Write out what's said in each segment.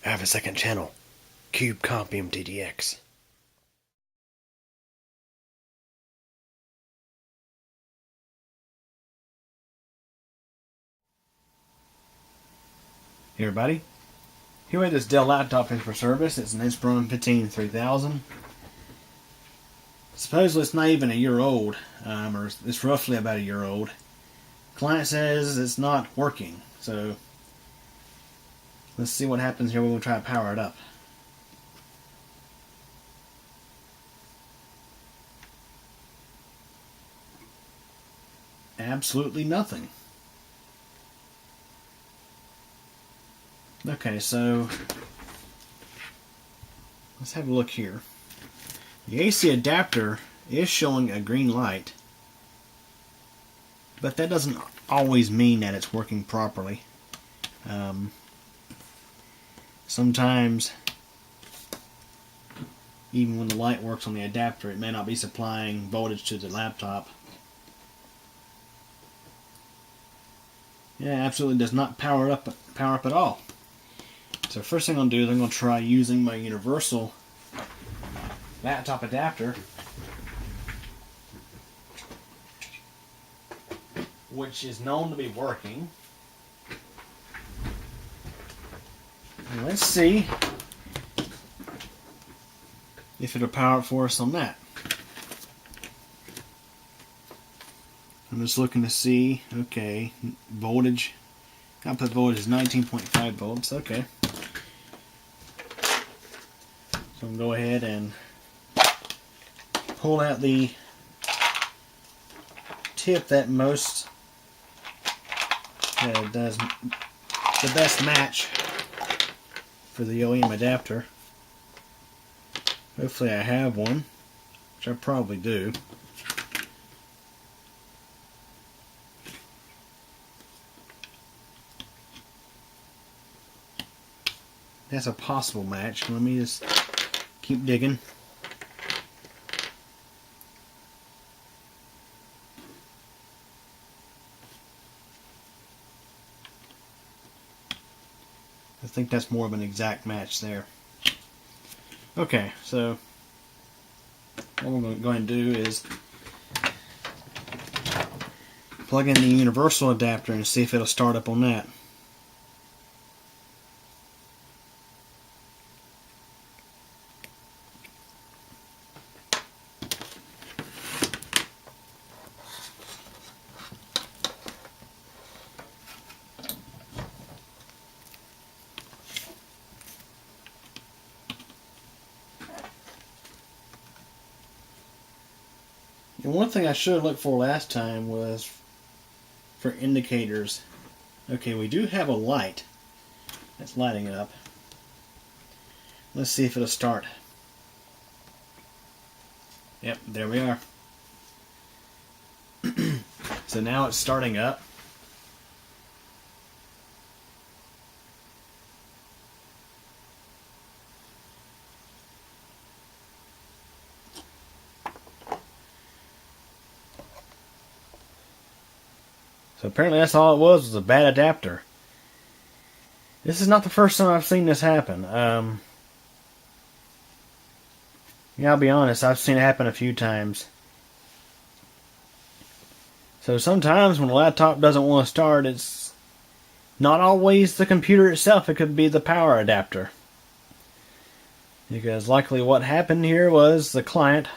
I have a second channel, Cube Comp MTDX. Hey everybody, here we have this Dell laptop in for service. It's an Inspiron 15-3000. Supposedly it's not even a year old, or it's roughly about a year old. Client says it's not working, so let's see what happens here when we try to power it up. Absolutely nothing. Okay, so let's have a look here. The AC adapter is showing a green light, but that doesn't always mean that it's working properly. Sometimes, even when the light works on the adapter, it may not be supplying voltage to the laptop. Yeah, absolutely does not power up at all. So first thing I'm going to do is I'm going to try using my universal laptop adapter, which is known to be working. And let's see if it'll power up for us on that. I'm just looking to see, okay, voltage, output voltage is 19.5 volts, okay. So I'm going to go ahead and pull out the tip that most does the best match for the OEM adapter. Hopefully I have one, which I probably do. That's a possible match. Let me just keep digging. I think that's more of an exact match there. Okay, so what we're going to do is plug in the universal adapter and see if it'll start up on that. And one thing I should have looked for last time was for indicators. Okay, we do have a light that's lighting up. Let's see if it'll start. Yep, there we are. So now it's starting up. So apparently that's all it was a bad adapter. This is not the first time I've seen this happen. Yeah, I'll be honest, I've seen it happen a few times. So sometimes when a laptop doesn't want to start, it's not always the computer itself. It could be the power adapter. Because likely what happened here was the client,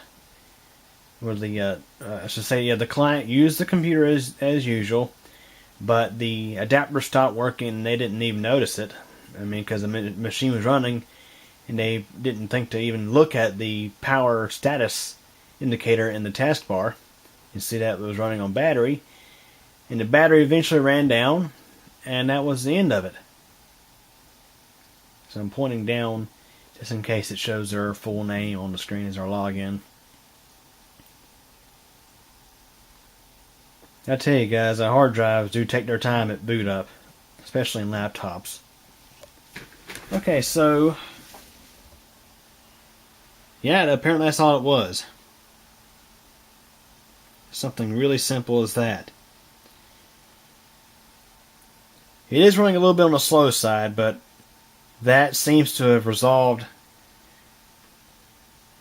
or the the client used the computer as usual, but the adapter stopped working and they didn't even notice it. I mean, because the machine was running and they didn't think to even look at the power status indicator in the taskbar and see that it was running on battery, and the battery eventually ran down, and that was the end of it. So I'm pointing down just in case it shows their full name on the screen as our login. I tell you guys, the hard drives do take their time at boot up, especially in laptops. Okay, so yeah, apparently that's all it was. Something really simple as that. It is running a little bit on the slow side, but that seems to have resolved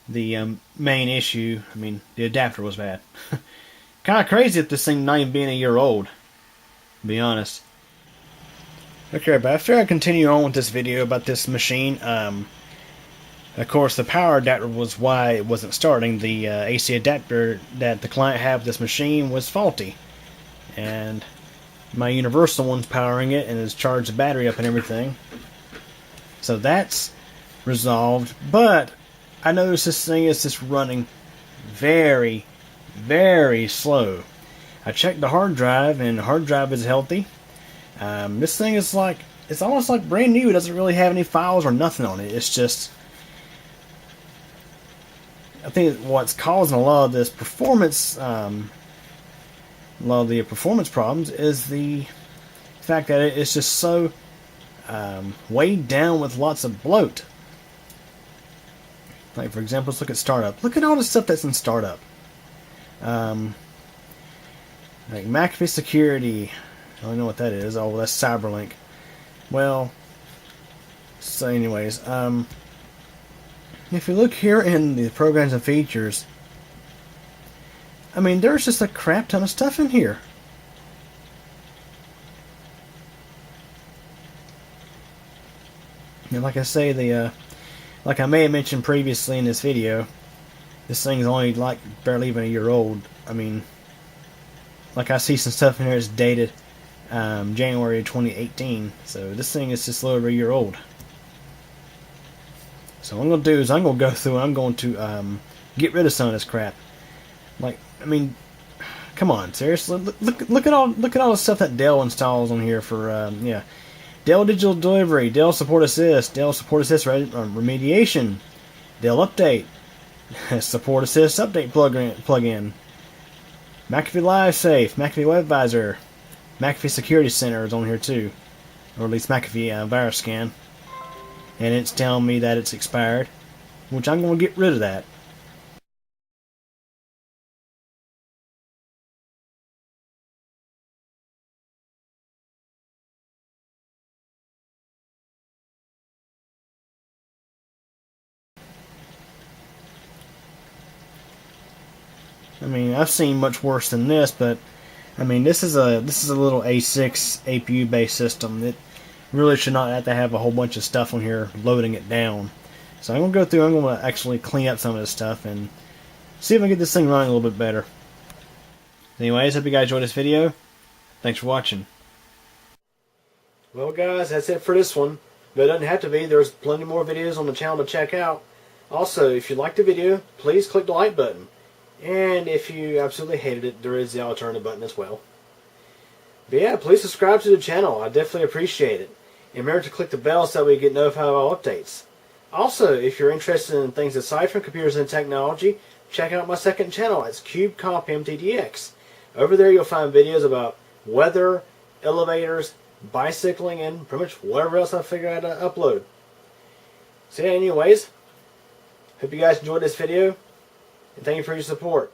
the main issue. I mean, the adapter was bad. Kind of crazy if this thing not even being a year old, to be honest. Okay, but after I continue on with this video about this machine, of course the power adapter was why it wasn't starting. The AC adapter that the client had with this machine was faulty, and my universal one's powering it and has charged the battery up and everything. So that's resolved, but I noticed this thing is just running very, very slow. I checked the hard drive, and the hard drive is healthy. This thing is like, it's almost like brand new. It doesn't really have any files or nothing on it. It's just, I think what's causing a lot of this performance, a lot of the performance problems is the fact that it's just so weighed down with lots of bloat. Like, for example, let's look at startup. Look at all the stuff that's in startup. Like McAfee security. I don't know what that is. Oh, well, that's Cyberlink. Well, so anyways, if you look here in the programs and features, I mean, there's just a crap ton of stuff in here. And like I say, like I may have mentioned previously in this video, this thing's only like barely even a year old. I mean, like I see some stuff in here that's dated January of 2018. So this thing is just a little over a year old. So what I'm going to do is I'm going to go through and I'm going to get rid of some of this crap. Like, I mean, come on, seriously, look at all the stuff that Dell installs on here for yeah. Dell Digital Delivery, Dell Support Assist, Dell Support Assist Remediation, Dell Update, Support Assist Update plugin, McAfee Live Safe, McAfee Web Advisor, McAfee Security Center is on here too, or at least McAfee Virus Scan, and it's telling me that it's expired, which I'm going to get rid of that. I mean, I've seen much worse than this, but I mean, this is a little A6 APU based system that really should not have to have a whole bunch of stuff on here loading it down. So I'm gonna go through. I'm gonna actually clean up some of this stuff and see if I can get this thing running a little bit better. Anyways, hope you guys enjoyed this video. Thanks for watching. Well, guys, that's it for this one. But it doesn't have to be. There's plenty more videos on the channel to check out. Also, if you liked the video, please click the like button. And if you absolutely hated it, there is the alternative button as well. But yeah, please subscribe to the channel. I definitely appreciate it. And remember to click the bell so that we get notified of all updates. Also, if you're interested in things aside from computers and technology, check out my second channel. It's CubeComp MTDX. Over there you'll find videos about weather, elevators, bicycling, and pretty much whatever else I figure out to upload. So yeah, anyways, hope you guys enjoyed this video. And thank you for your support.